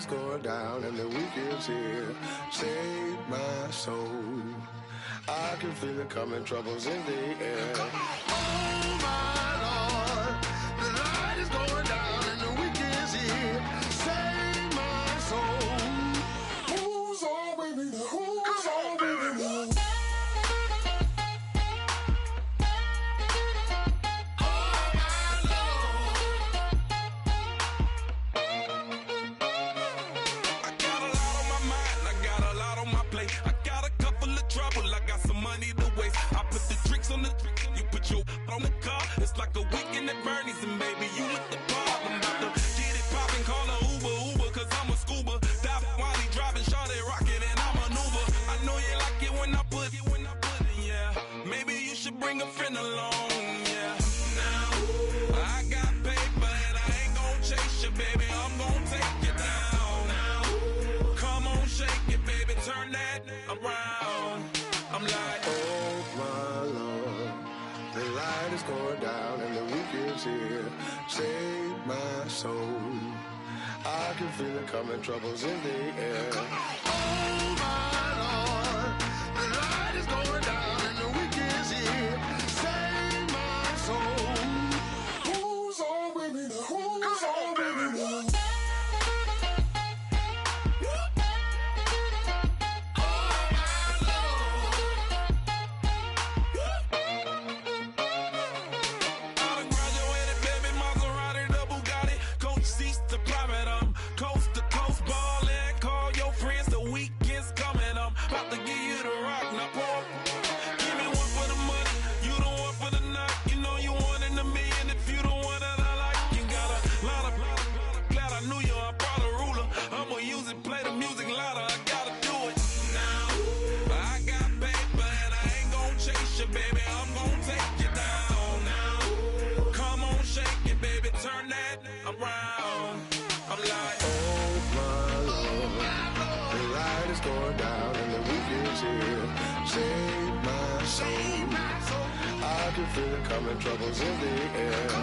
is going down and the weekend's here. Save my soul. I can feel it coming, troubles in the air. Oh my Lord, the light is going down and the weekend's here. Save my soul. Who's on with me? Who's on with me? On the car, it's like a weekend at Bernie's, and baby, you with the bar. I'm about to get it poppin', call a Uber, cause I'm a scuba. Dive while he driving, shawty rockin', and I maneuver. I know you like it when I put it, yeah. Maybe you should bring a friend along, yeah. Now, I got paper and I ain't gon' chase you, baby, I'm gon' take you down. Now, come on, shake it, baby, turn that around. I'm like, oh my Lord, the light is going down and the weekend's here. Save my soul. I can feel it coming, troubles in the air. Oh my Lord, the light is going down and the weekend's here. Save my soul. Who's on with me? Who's on with me? Going down and the weekend's here. Save my soul. I can feel it coming, troubles in the air. Oh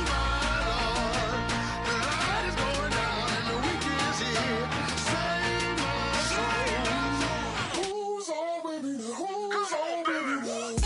my Lord, the light is going down and the weekend's here. Save my soul. Who's on with me? Who's on with me?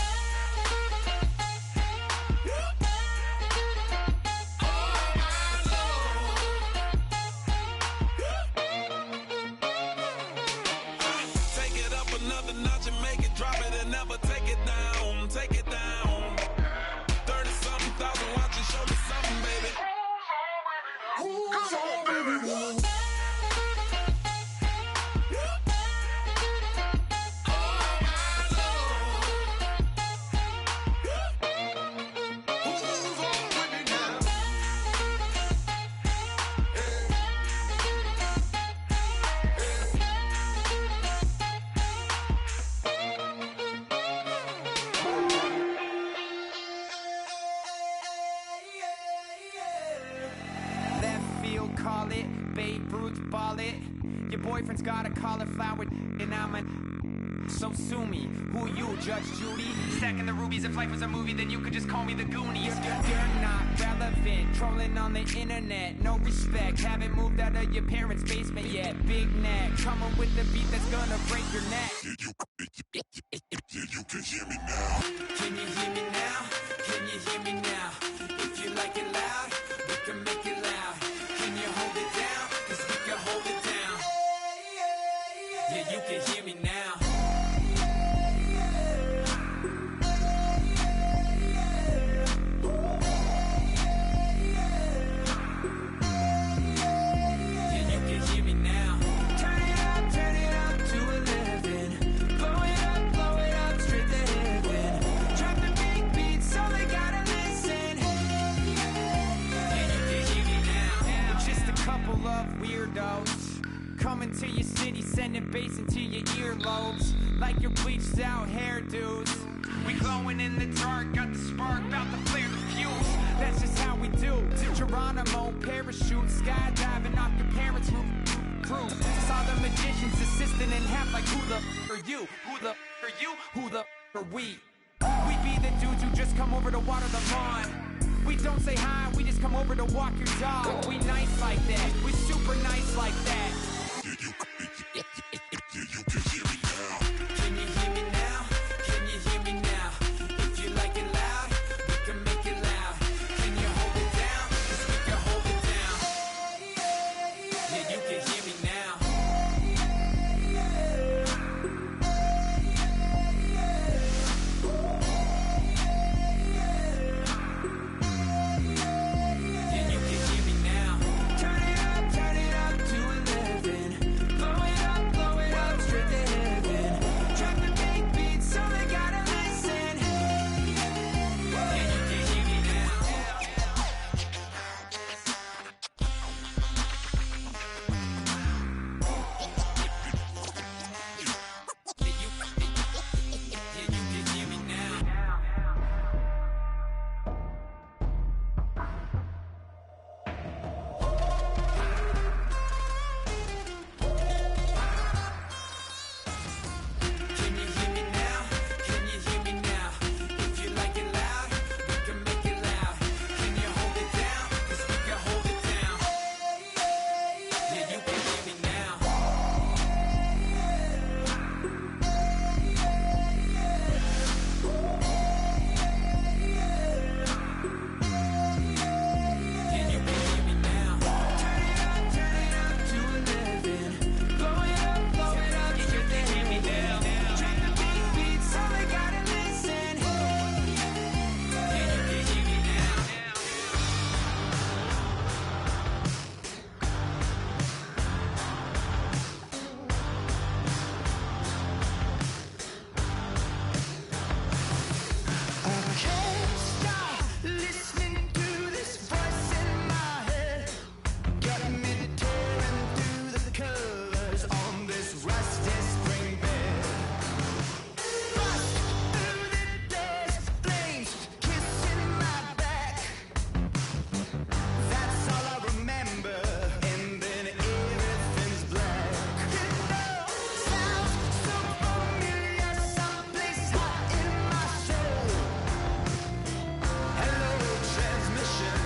Your boyfriend's got a cauliflower and I'm a... So sue me, who you, Judge Judy? Stacking the rubies, if life was a movie, then you could just call me the Goonies. You're not relevant, trolling on the internet, no respect. Haven't moved out of your parents' basement yet. Big neck, coming with the beat that's gonna break your neck. Yeah, you can hear me now. Can you hear me now? Can you hear me now? If you like it loud, we can make it loud. Can you hold it down? Cause we can hold it down. Yeah, you can hear me now. Yeah, you can hear me now. Turn it up to 11. Blow it up, straight to heaven. Drop the big beats, so they gotta listen. Yeah, you can hear me now. We're just a couple of weirdos coming to your city, sending bass into your earlobes like your bleached out hairdos. We glowing in the dark, got the spark, about to flare the fuse. That's just how we do. To Geronimo, parachute, skydiving off your parents' roof. Crew saw the magician's assistant in half, like who the are you? Who the are you? Who the are we? We be the dudes who just come over to water the lawn. We don't say hi, we just come over to walk your dog. We nice like that, we super nice like that. You can hear me now. Can you hear me now? Can you hear me now? If you like it loud, we can make it loud. Can you hold it down? 'Cause we can hold it down. Yeah, you can hear me now. Yeah, you can hear me now. Turn it up to 11. Blow it up, straight to heaven. Drop the big beat so they gotta listen. Yeah, you can hear me now. Yeah, you can hear me now. Can you hear me now? Can you hear me now? If you like it loud, we can make it loud. Can you hold it down? 'Cause we can hold it down. Yeah, you can hear me now. Yeah, you can hear me now. Turn it up to 11. Blow it up, straight to heaven. Drop the big beat so they gotta listen. Yeah, you can hear me now. I can't stop listening to this voice in my head. Got me tearing through the covers on this rusty spring bed. Bust through the doors, flames kissing my back. That's all I remember, and then everything's black. You know, sounds so familiar, someplace hot in my soul. Hello, transmission,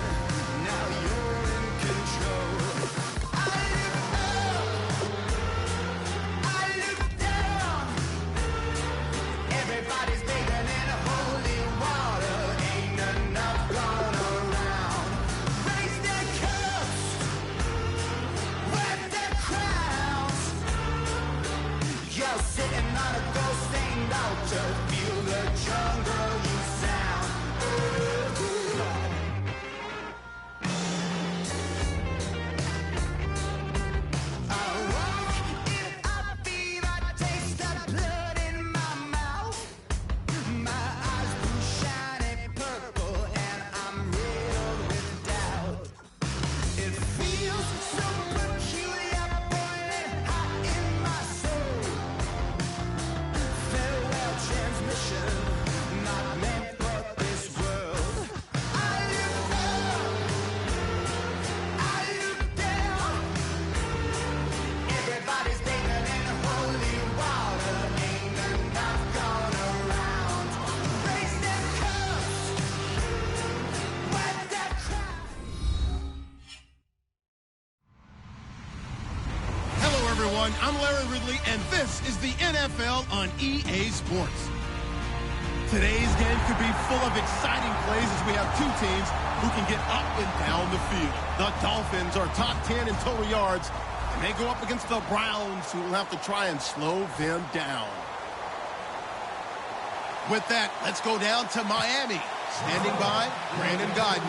now you're in control. I look up, I look down. Everybody's bathing in holy water, ain't enough gone around. Raise their cups, wear their crowns. You're sitting on a ghost-stained altar, feel the jungle you sound. I walk in, I feel, I taste the blood in my mouth. My eyes blue shiny purple, and I'm riddled with doubt. It feels so peculiar, boiling hot in my soul. Farewell, transmission, not meant for this world. I look up, I look down. Everybody's bathing in holy water, ain't enough gone around. Raise their cups, wear their crowns. Hello, everyone. I'm Larry Ridley, and this is the NFL on EA Sports. Today's game could be full of exciting plays as we have two teams who can get up and down the field. The Dolphins are top 10 in total yards, and they go up against the Browns, who will have to try and slow them down. With that, let's go down to Miami. Standing by, Brandon Godden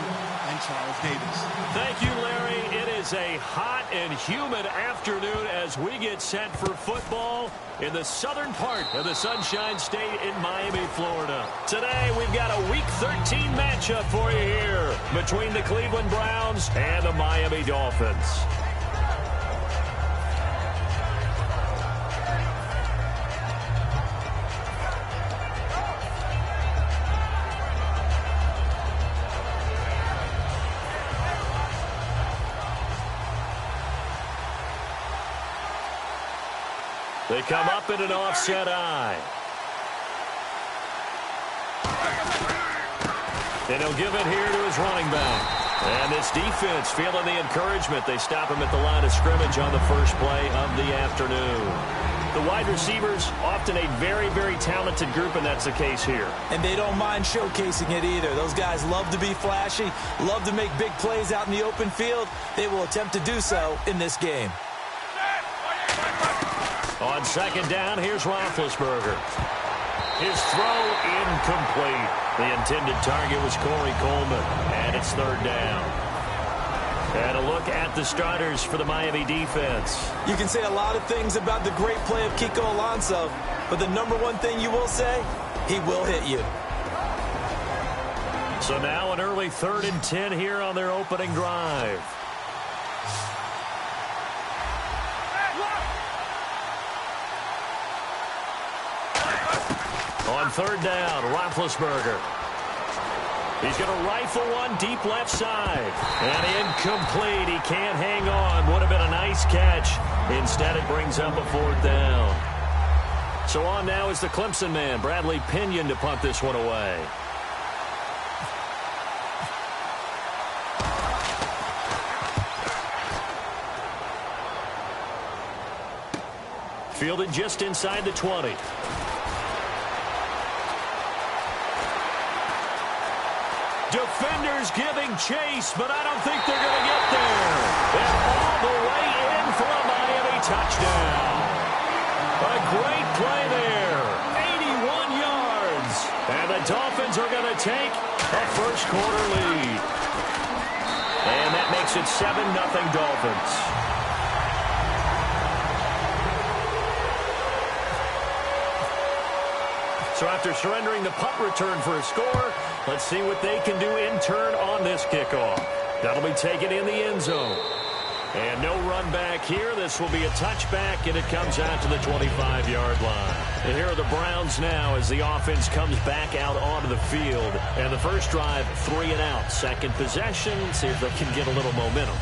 and Charles Davis. Thank you, Larry. It is a hot and humid afternoon as we get set for football in the southern part of the Sunshine State in Miami, Florida. Today, we've got a Week 13 matchup for you here between the Cleveland Browns and the Miami Dolphins. They come up in an offset eye. And he'll give it here to his running back. And this defense feeling the encouragement. They stop him at the line of scrimmage on the first play of the afternoon. The wide receivers, often a very, very talented group, and that's the case here. And they don't mind showcasing it either. Those guys love to be flashy, love to make big plays out in the open field. They will attempt to do so in this game. On second down, here's Roethlisberger. His throw incomplete. The intended target was Corey Coleman, and it's third down. And a look at the starters for the Miami defense. You can say a lot of things about the great play of Kiko Alonso, but the number one thing you will say, he will hit you. So now an early 3rd and 10 here on their opening drive. On third down, Roethlisberger. He's going to rifle one deep left side. And incomplete. He can't hang on. Would have been a nice catch. Instead, it brings up a 4th down. So on now is the Clemson man, Bradley Pinion, to punt this one away. Fielded just inside the 20. Defenders giving chase, but I don't think they're going to get there. And all the way in for a Miami touchdown. A great play there. 81 yards. And the Dolphins are going to take a first quarter lead. And that makes it 7-0 Dolphins. So after surrendering the punt return for a score, let's see what they can do in turn on this kickoff. That'll be taken in the end zone. And no run back here. This will be a touchback, and it comes out to the 25-yard line. And here are the Browns now as the offense comes back out onto the field. And the first drive, 3 and out. Second possession, see if they can get a little momentum.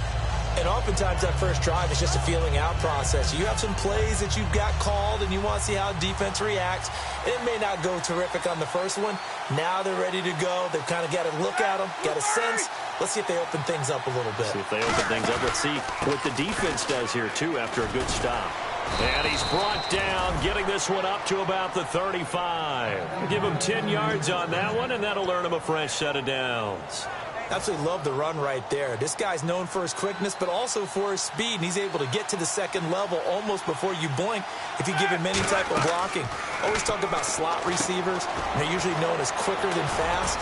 And oftentimes that first drive is just a feeling out process. You have some plays that you've got called and you want to see how defense reacts. It may not go terrific on the first one. Now they're ready to go. They've kind of got to look at them, got a sense. Let's see if they open things up a little bit. See if they open things up. Let's see what the defense does here, too, after a good stop. And he's brought down, getting this one up to about the 35. Give him 10 yards on that one, and that'll earn him a fresh set of downs. Absolutely love the run right there. This guy's known for his quickness, but also for his speed, and he's able to get to the second level almost before you blink if you give him any type of blocking. Always talk about slot receivers, and they're usually known as quicker than fast.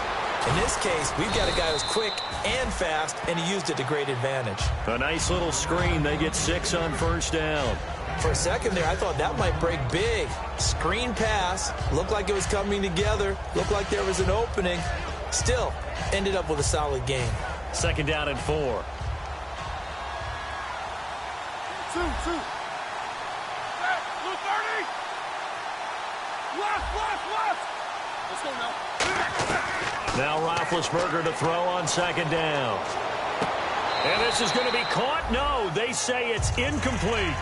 In this case, we've got a guy who's quick and fast, and he used it to great advantage. A nice little screen. They get 6 on first down. For a second there, I thought that might break big. Screen pass. Looked like it was coming together. Looked like there was an opening. Still, ended up with a solid game. Second down and 4. 2. Blue 30. Left. Let's go now. Now Roethlisberger to throw on second down. And this is going to be caught. No, they say it's incomplete.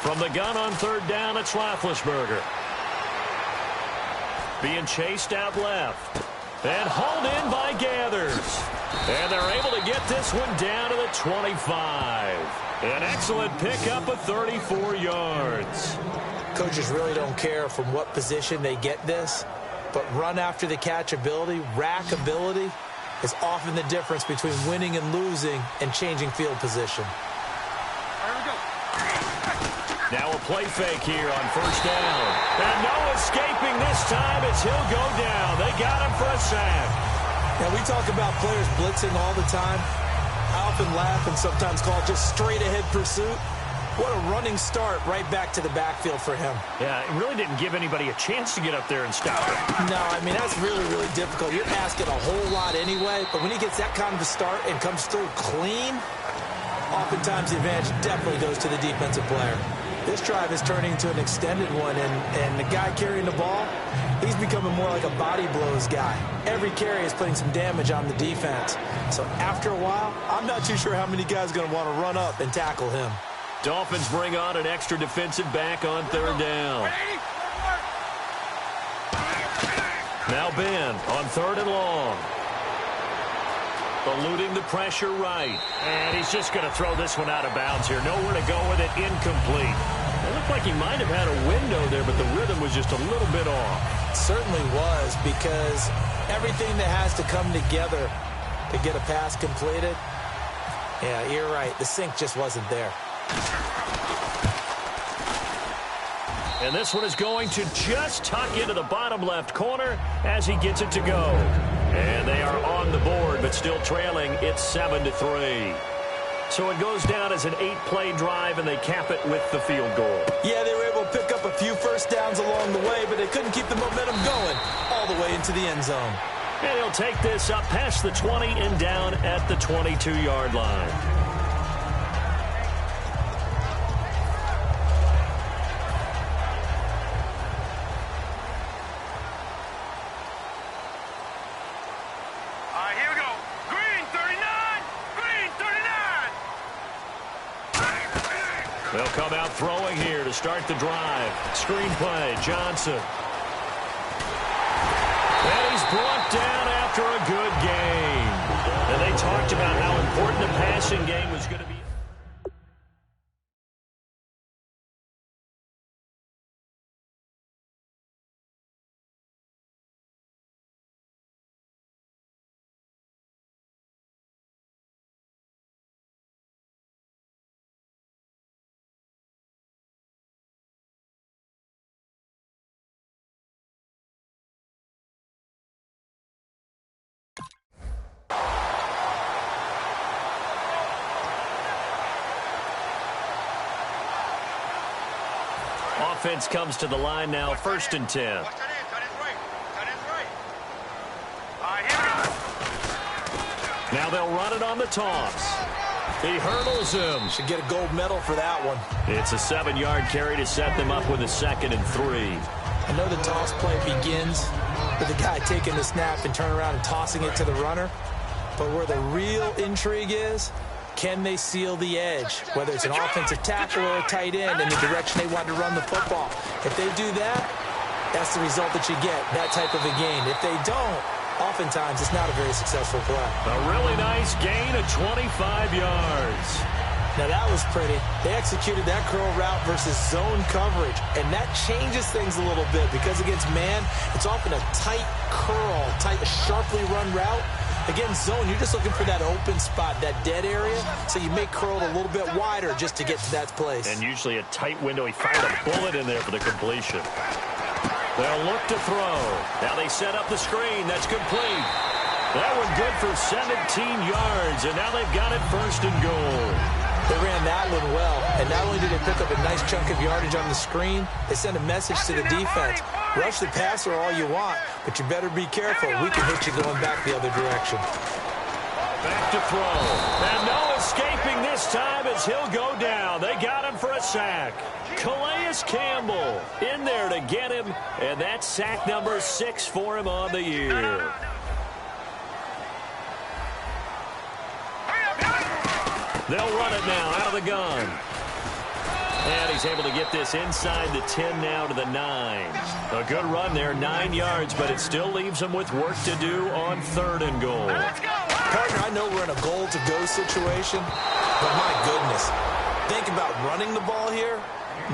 From the gun on third down, it's Roethlisberger. Being chased out left. And hauled in by Gathers. And they're able to get this one down to the 25. An excellent pickup of 34 yards. Coaches really don't care from what position they get this, but run after the catch ability, rack ability, is often the difference between winning and losing and changing field position. Now a play fake here on first down. And no escaping this time as he'll go down. They got him for a sack. Now, we talk about players blitzing all the time. I often laugh and sometimes call it just straight-ahead pursuit. What a running start right back to the backfield for him. Yeah, it really didn't give anybody a chance to get up there and stop it. No, I mean, that's really, really difficult. You're asking a whole lot anyway, but when he gets that kind of a start and comes through clean, Oftentimes, the advantage definitely goes to the defensive player. This drive is turning into an extended one, and the guy carrying the ball, he's becoming more like a body blows guy. Every carry is putting some damage on the defense. So after a while, I'm not too sure how many guys are going to want to run up and tackle him. Dolphins bring on an extra defensive back on third down. Now Ben on third and long. Eluding the pressure right. And he's just going to throw this one out of bounds here. Nowhere to go with it. Incomplete. It looked like he might have had a window there, but the rhythm was just a little bit off. It certainly was, because everything that has to come together to get a pass completed, yeah, you're right. The sync just wasn't there. And this one is going to just tuck into the bottom left corner as he gets it to go. And they are on the board, but still trailing. It's 7-3. So it goes down as an 8-play drive, and they cap it with the field goal. Yeah, they were able to pick up a few first downs along the way, but they couldn't keep the momentum going all the way into the end zone. And he'll take this up past the 20 and down at the 22-yard line. They'll come out throwing here to start the drive. Screenplay, Johnson. And he's brought down after a good game. And they talked about how important the passing game was going to be. Offense comes to the line now, 1st and 10. Now they'll run it on the toss. He hurdles him. Should get a gold medal for that one. It's a 7-yard carry to set them up with a 2nd and 3. I know the toss play begins with the guy taking the snap and turning around and tossing it to the runner. But where the real intrigue is, can they seal the edge, whether it's an offensive tackle or a tight end in the direction they want to run the football? If they do that, that's the result that you get, that type of a gain. If they don't, oftentimes it's not a very successful play. A really nice gain of 25 yards. Now that was pretty. They executed that curl route versus zone coverage, and that changes things a little bit because against man, it's often a tight curl, sharply run route. Against zone, you're just looking for that open spot, that dead area, so you make curl a little bit wider just to get to that place. And usually a tight window. He fired a bullet in there for the completion. They'll look to throw. Now they set up the screen. That's complete. That one good for 17 yards, and now they've got it 1st and goal. They ran that one well, and not only did they pick up a nice chunk of yardage on the screen, they sent a message to the defense. Rush the passer all you want, but you better be careful. We can hit you going back the other direction. Back to throw. And no escaping this time as he'll go down. They got him for a sack. Calais Campbell in there to get him, and that's sack number 6 for him on the year. They'll run it now out of the gun. And he's able to get this inside the 10 now to the 9. A good run there, 9 yards, but it still leaves him with work to do on 3rd and goal. Partner, I know we're in a goal-to-go situation, but my goodness, think about running the ball here.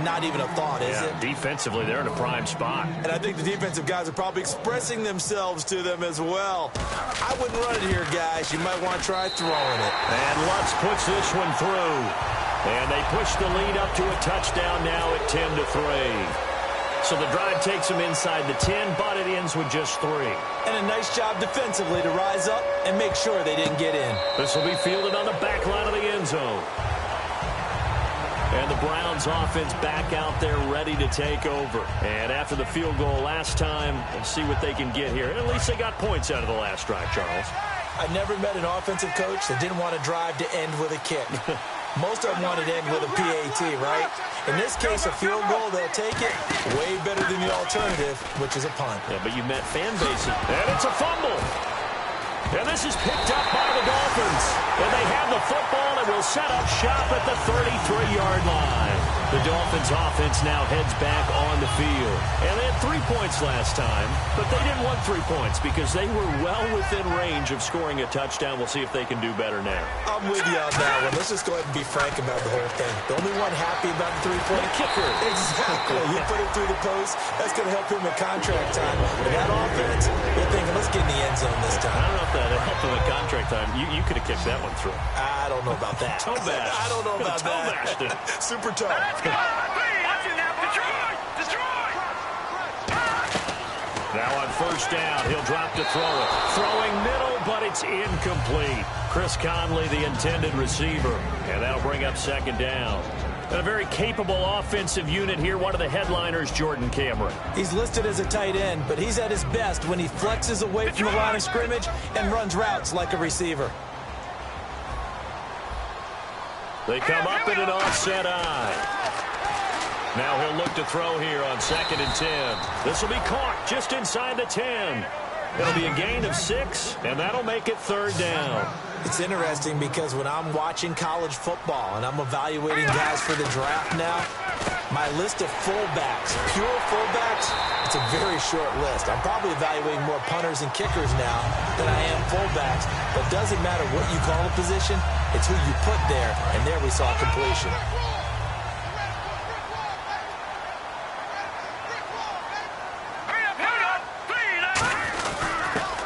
Not even a thought, is it? Defensively, they're in a prime spot. And I think the defensive guys are probably expressing themselves to them as well. I wouldn't run it here, guys. You might want to try throwing it. And Lutz puts this one through. And they push the lead up to a touchdown now at 10-3. So the drive takes them inside the 10, but it ends with just 3. And a nice job defensively to rise up and make sure they didn't get in. This will be fielded on the back line of the end zone. And the Browns offense back out there ready to take over. And after the field goal last time, we'll see what they can get here. At least they got points out of the last drive, Charles. I never met an offensive coach that didn't want to drive to end with a kick. Most of them want it in with a PAT, right? In this case, a field goal, they'll take it. Way better than the alternative, which is a punt. Yeah, but you met fan bases. And it's a fumble. And this is picked up by the Dolphins. And they have the football and will set up shop at the 33-yard line. The Dolphins offense now heads back on the field. And they had 3 points last time, but they didn't want 3 points because they were well within range of scoring a touchdown. We'll see if they can do better now. I'm with you on that one. Let's just go ahead and be frank about the whole thing. The only one happy about the 3-point kicker. Exactly. He put it through the post. That's going to help him in contract time. But that offense, they're thinking, let's get in the end zone this time. I don't know if that helped him in contract time. You could have kicked that one through. I don't know about that. Toe bash. I don't know about that. Bashed it. Super toe. Now on first down, he'll drop to throw it. Throwing middle, but it's incomplete. Chris Conley, the intended receiver. And that'll bring up second down. And a very capable offensive unit here. One of the headliners, Jordan Cameron. He's listed as a tight end, but he's at his best when he flexes away from the line of scrimmage and runs routes like a receiver. They come up in an offset eye. Now he'll look to throw here on 2nd and 10. This will be caught just inside the 10. It'll be a gain of 6, and that'll make it 3rd down. It's interesting because when I'm watching college football and I'm evaluating guys for the draft now, my list of fullbacks, pure fullbacks, it's a very short list. I'm probably evaluating more punters and kickers now than I am fullbacks. But it doesn't matter what you call a position, it's who you put there, and there we saw completion.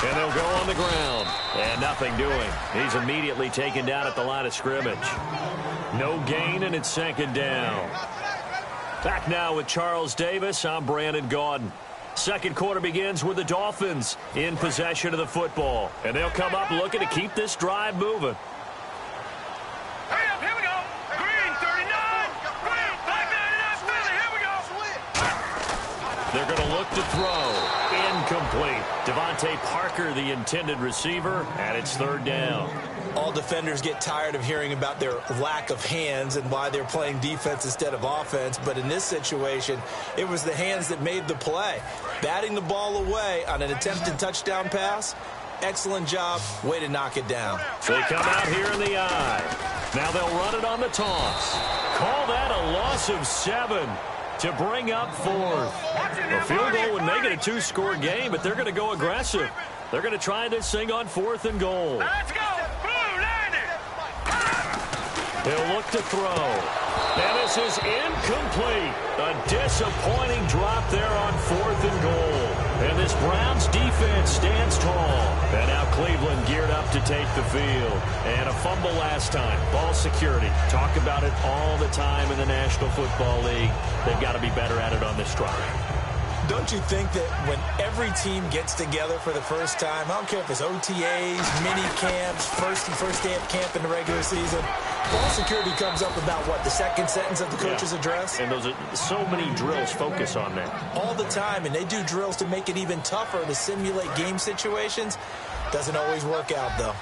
And they'll go on the ground. And nothing doing. He's immediately taken down at the line of scrimmage. No gain, and it's 2nd down. Back now with Charles Davis. I'm Brandon Gaudin. Second quarter begins with the Dolphins in possession of the football. And they'll come up looking to keep this drive moving. Here we go. Green, 39. Green, black 99, Philly. Here we go. They're going to look to throw. Incomplete. Devontae Parker, the intended receiver, and it's 3rd down. All defenders get tired of hearing about their lack of hands and why they're playing defense instead of offense. But in this situation, it was the hands that made the play. Batting the ball away on an attempted touchdown pass, excellent job. Way to knock it down. So they come out here in the eye. Now they'll run it on the toss. Call that a loss of 7 to bring up 4th. A field goal would make it a 2-score game, but they're going to go aggressive. They're going to try this thing on 4th and goal. Let's go. Blue, land it. He'll look to throw. And this is incomplete. A disappointing drop there on 4th and goal. And this Browns defense stands tall. And now Cleveland geared up to take the field. And a fumble last time. Ball security. Talk about it all the time in the National Football League. They've got to be better at it on this drive. Don't you think that when every team gets together for the first time, I don't care if it's OTAs, mini camps, first day of camp in the regular season, ball security comes up about, what, the second sentence of the coach's address? And those are so many drills focus on that. All the time, and they do drills to make it even tougher to simulate game situations. Doesn't always work out, though.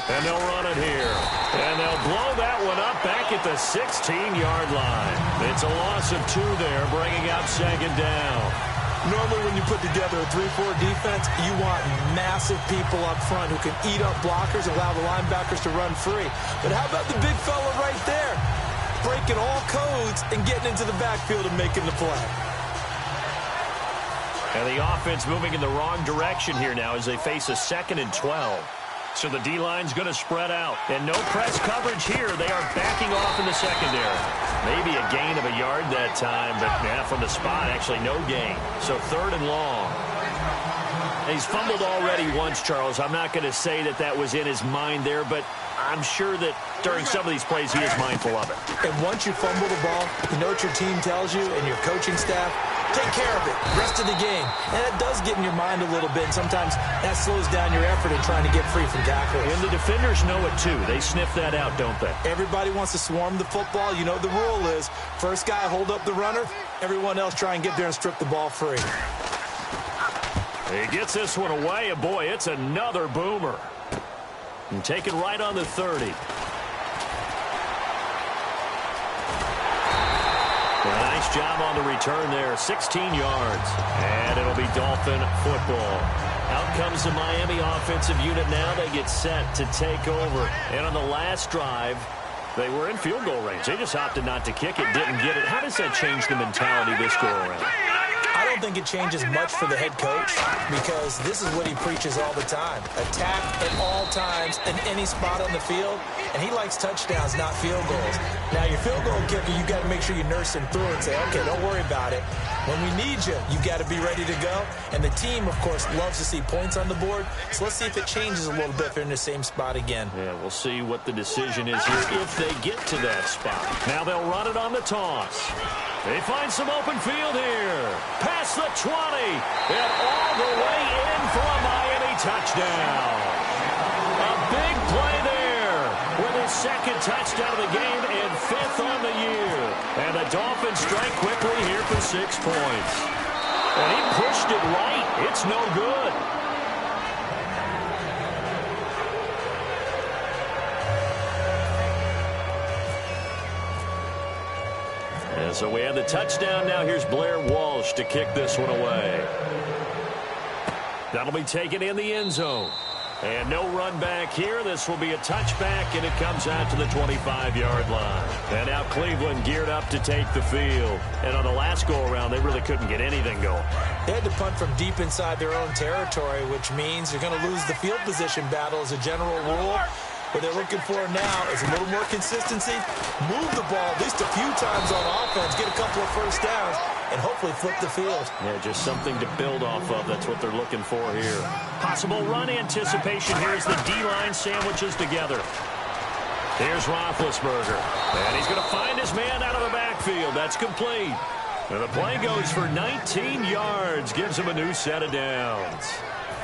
And they'll run it here. And they'll blow that one up back at the 16-yard line. It's a loss of 2 there, bringing up 2nd down. Normally when you put together a 3-4 defense, you want massive people up front who can eat up blockers, allow the linebackers to run free. But how about the big fella right there? Breaking all codes and getting into the backfield and making the play. And the offense moving in the wrong direction here now as they face a 2nd and 12. So the D-line's going to spread out. And no press coverage here. They are backing off in the secondary. Maybe a gain of a yard that time, but from the spot, actually no gain. So 3rd and long. He's fumbled already once, Charles. I'm not going to say that that was in his mind there, but I'm sure that during some of these plays he is mindful of it. And once you fumble the ball, you know what your team tells you and your coaching staff? take care of it, rest of the game. And that does get in your mind a little bit, and sometimes that slows down your effort in trying to get free from tackles. And the defenders know it, too. They sniff that out, don't they? Everybody wants to swarm the football. You know the rule is first guy hold up the runner, everyone else try and get there and strip the ball free. He gets this one away, and boy, it's another boomer. And taken right on the 30. Nice job on the return there, 16 yards. And it'll be Dolphin football. Out comes the Miami offensive unit now. They get set to take over. And on the last drive, they were in field goal range. They just opted not to kick it, didn't get it. How does that change the mentality this go around? I don't think it changes much for the head coach because this is what he preaches all the time. Attack at all times in any spot on the field, and he likes touchdowns, not field goals. Now, your field goal kicker, you got to make sure you nurse him through and say, okay, don't worry about it. When we need you, you got to be ready to go. And the team, of course, loves to see points on the board. So let's see if it changes a little bit if they're in the same spot again. Yeah, we'll see what the decision is here if they get to that spot. Now they'll run it on the toss. They find some open field here. Past the 20. And all the way in for a Miami touchdown. A big play there with his second touchdown of the game and 5th on the year. And the Dolphins strike quickly here for 6 points. And he pushed it right. It's no good. And so we have the touchdown. Now here's Blair Walsh to kick this one away. That'll be taken in the end zone. And no run back here. This will be a touchback, and it comes out to the 25-yard line. And now Cleveland geared up to take the field. And on the last go-around, they really couldn't get anything going. They had to punt from deep inside their own territory, which means you're going to lose the field position battle as a general rule. What they're looking for now is a little more consistency, move the ball at least a few times on offense, get a couple of first downs, and hopefully flip the field. Yeah, just something to build off of. That's what they're looking for here. Possible run anticipation here as the D-line sandwiches together. Here's Roethlisberger. And he's going to find his man out of the backfield. That's complete. And the play goes for 19 yards. Gives him a new set of downs.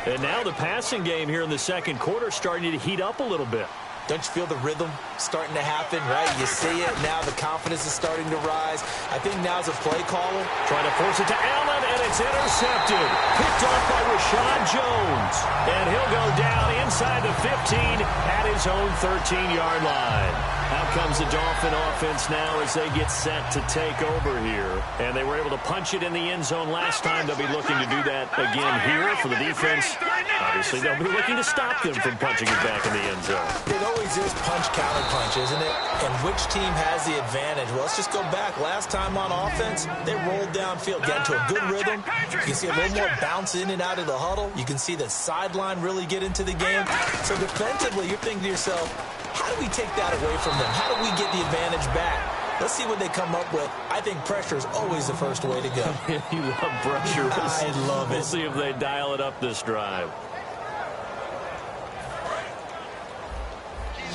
And now the passing game here in the second quarter starting to heat up a little bit. Don't you feel the rhythm starting to happen, right? You see it. Now the confidence is starting to rise. I think now's a play caller. Trying to force it to Allen, and it's intercepted. Picked off by Rashad Jones. And he'll go down inside the 15 at his own 13-yard line. Out comes the Dolphin offense now as they get set to take over here. And they were able to punch it in the end zone last time. They'll be looking to do that again here for the defense. Obviously, they'll be looking to stop them from punching it back in the end zone. It always is punch-counter-punch, isn't it? And which team has the advantage? Well, let's just go back. Last time on offense, they rolled downfield, got into a good rhythm. You can see a little more bounce in and out of the huddle. You can see the sideline really get into the game. So defensively, you're thinking to yourself, how do we take that away from them? How do we get the advantage back? Let's see what they come up with. I think pressure is always the first way to go. You love pressure. I love it. We'll see if they dial it up this drive.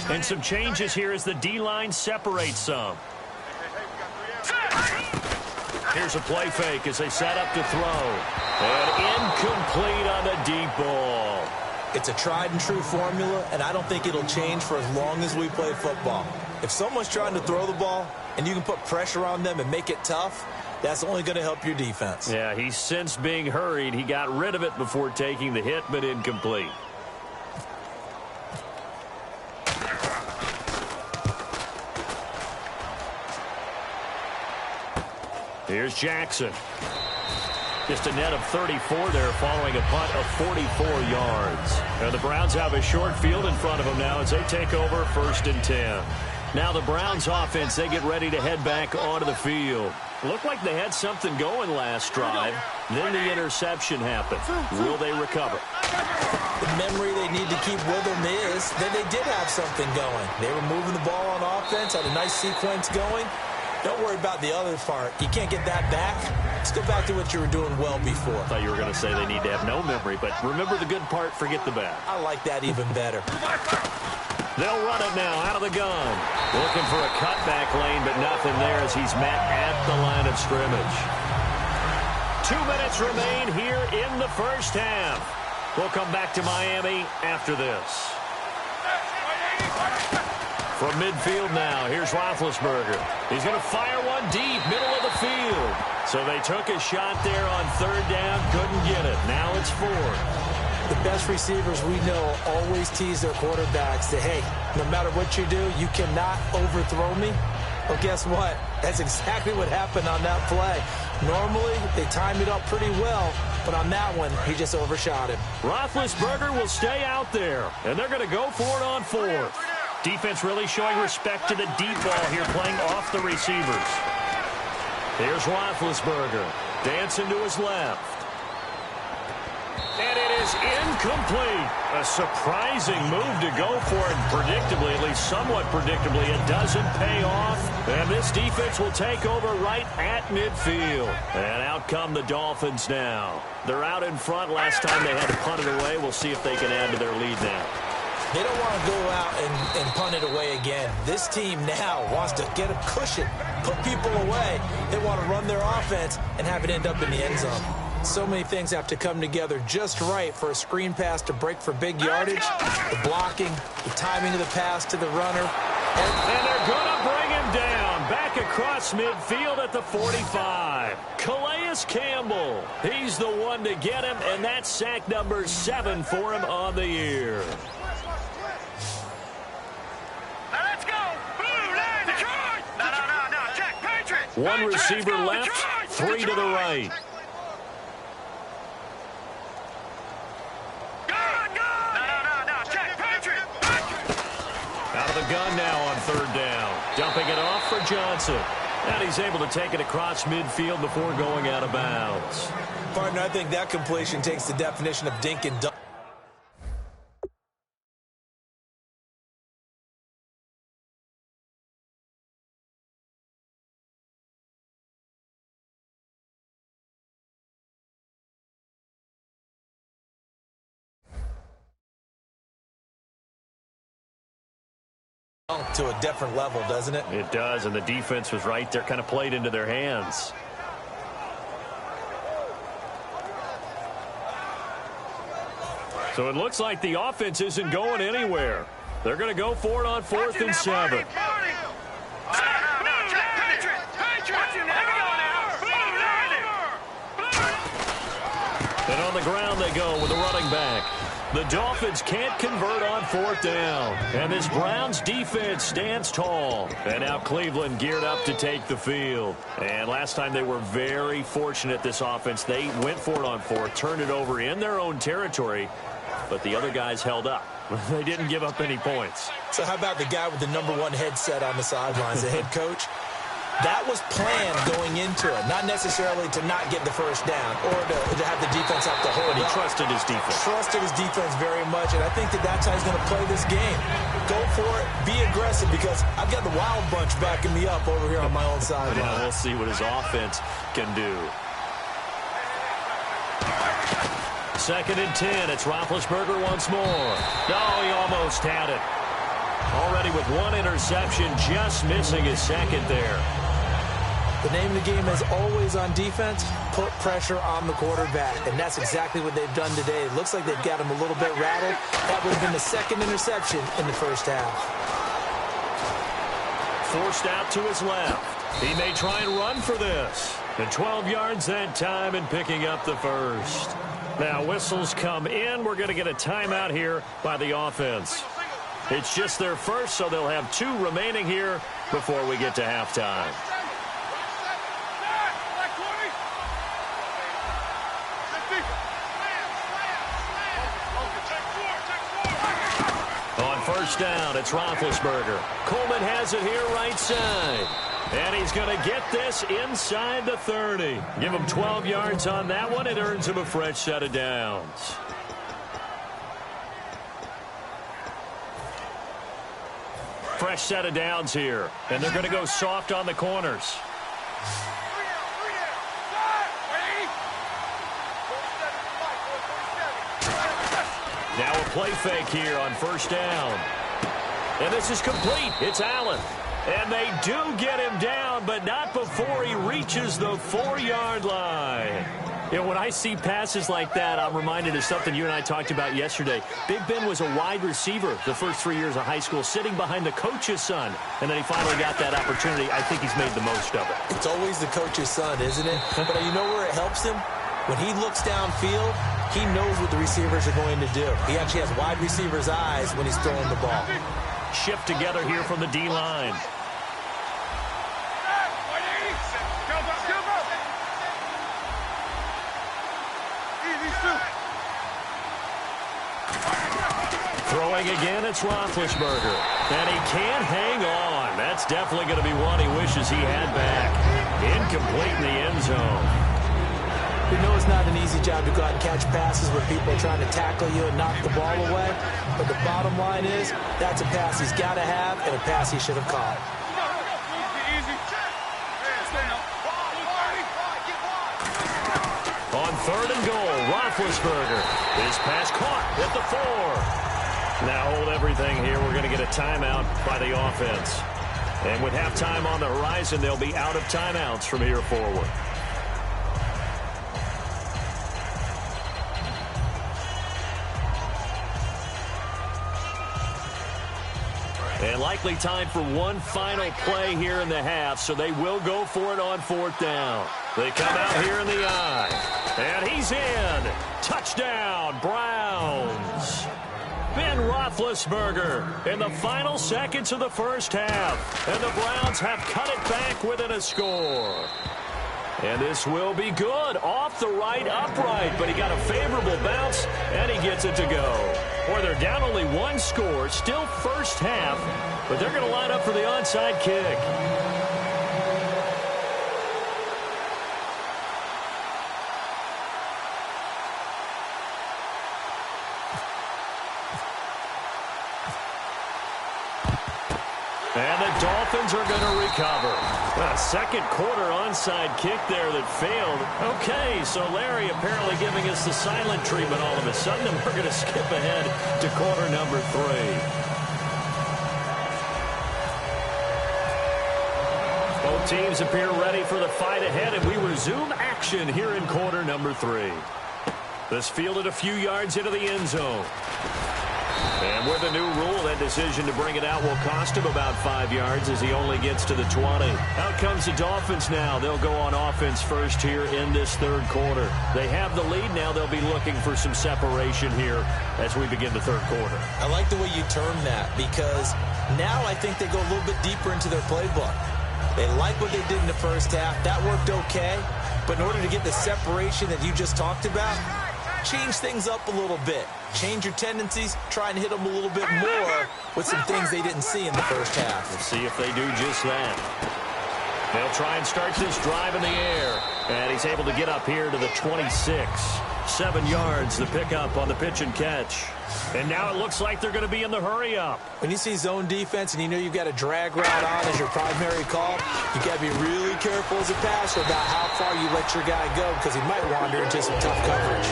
And some changes here as the D-line separates some. Here's a play fake as they set up to throw. And incomplete on the deep ball. It's a tried-and-true formula, and I don't think it'll change for as long as we play football. If someone's trying to throw the ball and you can put pressure on them and make it tough, that's only going to help your defense. Yeah, he sensed being hurried. He got rid of it before taking the hit, but incomplete. Here's Jackson. Just a net of 34 there following a punt of 44 yards. And the Browns have a short field in front of them now as they take over 1st and 10. Now the Browns offense, they get ready to head back onto the field. Looked like they had something going last drive. Then the interception happened. Will they recover? The memory they need to keep with them is that they did have something going. They were moving the ball on offense, had a nice sequence going. Don't worry about the other part. You can't get that back. Let's go back to what you were doing well before. I thought you were going to say they need to have no memory, but remember the good part, forget the bad. I like that even better. They'll run it now out of the gun. Looking for a cutback lane, but nothing there as he's met at the line of scrimmage. 2 minutes remain here in the first half. We'll come back to Miami after this. From midfield now, here's Roethlisberger. He's going to fire one deep, middle of the field. So they took a shot there on third down, couldn't get it. Now it's fourth. The best receivers we know always tease their quarterbacks, say, hey, no matter what you do, you cannot overthrow me. Well, guess what? That's exactly what happened on that play. Normally, they timed it up pretty well, but on that one, he just overshot him. Roethlisberger will stay out there, and they're going to go for it on fourth. Defense really showing respect to the deep ball here, playing off the receivers. Here's Roethlisberger, dancing to his left. And it is incomplete. A surprising move to go for it. Predictably, at least somewhat predictably, it doesn't pay off. And this defense will take over right at midfield. And out come the Dolphins now. They're out in front. Last time they had to punt it away. We'll see if they can add to their lead now. They don't want to go out and punt it away again. This team now wants to get a cushion, put people away. They want to run their offense and have it end up in the end zone. So many things have to come together just right for a screen pass to break for big yardage, the blocking, the timing of the pass to the runner. And they're going to bring him down. Back across midfield at the 45. Calais Campbell. He's the one to get him, and that's sack number 7 for him on the year. One receiver left, 3 to the right. Out of the gun now on third down. Dumping it off for Johnson. And he's able to take it across midfield before going out of bounds. Partner, I think that completion takes the definition of dink and dunk. To a different level, doesn't it? It does, and the defense was right there, kind of played into their hands. So it looks like the offense isn't going anywhere. They're going to go for it on 4th and 7. And on the ground they go with a running back. The Dolphins can't convert on 4th down. And this Browns defense stands tall. And now Cleveland geared up to take the field. And last time they were very fortunate, this offense. They went for it on 4th, turned it over in their own territory. But the other guys held up. They didn't give up any points. So how about the guy with the #1 headset on the sidelines, the head coach? That was planned going into it, not necessarily to not get the first down or to have the defense have to hold. But he trusted his defense. Trusted his defense very much, and I think that's how he's going to play this game. Go for it, be aggressive, because I've got the wild bunch backing me up over here on my own sideline. Yeah, we'll see what his offense can do. 2nd and 10. It's Roethlisberger once more. No, he almost had it. Already with 1 interception, just missing his 2nd there. The name of the game is always on defense, put pressure on the quarterback, and that's exactly what they've done today. It looks like they've got him a little bit rattled. That would have been the 2nd interception in the first half. Forced out to his left. He may try and run for this. And 12 yards that time and picking up the first. Now whistles come in. We're going to get a timeout here by the offense. It's just their first, so they'll have 2 remaining here before we get to halftime. On 1st down, it's Roethlisberger. Coleman has it here right side. And he's going to get this inside the 30. Give him 12 yards on that one. It earns him a fresh set of downs. Fresh set of downs here. And they're going to go soft on the corners. Now a play fake here on 1st down. And this is complete. It's Allen. And they do get him down, but not before he reaches the 4-yard line. You know, when I see passes like that, I'm reminded of something you and I talked about yesterday. Big Ben was a wide receiver the first 3 years of high school, sitting behind the coach's son, and then he finally got that opportunity. I think he's made the most of it. It's always the coach's son, isn't it? But you know where it helps him? When he looks downfield, he knows what the receivers are going to do. He actually has wide receivers' eyes when he's throwing the ball. Shift together here from the D-line. Throwing again, it's Roethlisberger. And he can't hang on. That's definitely going to be one he wishes he had back. Incomplete in the end zone. We know it's not an easy job to go out and catch passes where people are trying to tackle you and knock the ball away. But the bottom line is, that's a pass he's got to have and a pass he should have caught. On 3rd and goal, Roethlisberger. His pass caught at the 4. Now hold everything here. We're going to get a timeout by the offense. And with halftime on the horizon, they'll be out of timeouts from here forward. And likely time for one final play here in the half, so they will go for it on 4th down. They come out here in the eye. And he's in. Touchdown, Browns. Ben Roethlisberger in the final seconds of the first half. And the Browns have cut it back within a score. And this will be good. Off the right upright, but he got a favorable bounce, and he gets it to go. Boy, they're down only one score, still first half, but they're going to line up for the onside kick. And the Dolphins are going to recover. A second quarter onside kick there that failed. Okay, so Larry apparently giving us the silent treatment all of a sudden, and we're going to skip ahead to quarter number 3. Both teams appear ready for the fight ahead, and we resume action here in quarter number 3. This fielded a few yards into the end zone. And with a new rule, that decision to bring it out will cost him about 5 yards as he only gets to the 20. Out comes the Dolphins now. They'll go on offense first here in this third quarter. They have the lead now. They'll be looking for some separation here as we begin the third quarter. I like the way you term that because now I think they go a little bit deeper into their playbook. They like what they did in the first half. That worked okay. But in order to get the separation that you just talked about, change things up a little bit. Change your tendencies, try and hit them a little bit more with some things they didn't see in the first half. Let's see if they do just that. They'll try and start this drive in the air. And he's able to get up here to the 26. 7 yards, the pickup on the pitch and catch. And now it looks like they're going to be in the hurry-up. When you see zone defense and you know you've got a drag route on as your primary call, you got to be really careful as a passer about how far you let your guy go because he might wander into some tough coverage.